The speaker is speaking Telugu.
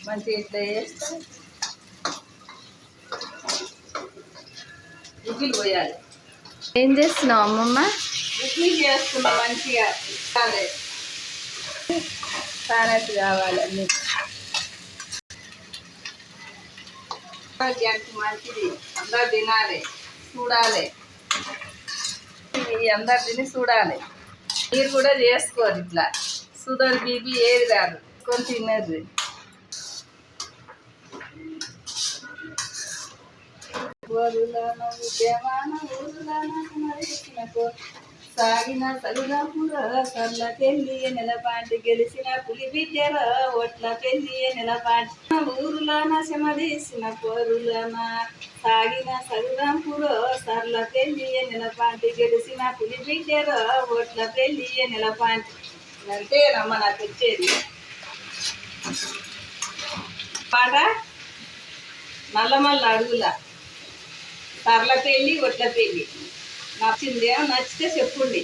మంచిగా ఇట్లా వేస్తే ఉగ్గులు పోయాలి. ఏం చేస్తున్నావు అమ్మమ్మ? ఉగ్గులు చేసుకున్నా మంచిగా కాలే తానట్టు కావాలి అన్నీ. ఆరోగ్యానికి మంచిది, అందరు తినాలి, చూడాలి, అందరు తిని చూడాలి. మీరు కూడా చేసుకోరు ఇట్లా, షుగర్ బీపీ ఏది రాదు, కొని తినేది. సాగిన సలుగాపుర కళ్ళ పెళ్ళి నెలపాటి గెలిచిన పులి బిడ్డల ఒట్ల పెళ్ళి నెలపాటి ఊరులోన శమదీసిన పోరులోన సాగిన సలుగాపుర సర్ల పెళ్ళి నెలపాటి గెలిచిన పులి బిడ్డల ఒట్ల పెళ్ళి నెలపాటి అంటే రమ్మ నాకు వచ్చేది పాట. నల్లమల్ల అడుగుల సర్ల పెళ్ళి ఒట్ల పెళ్ళి నచ్చిందేమో, నచ్చితే చెప్పుండి.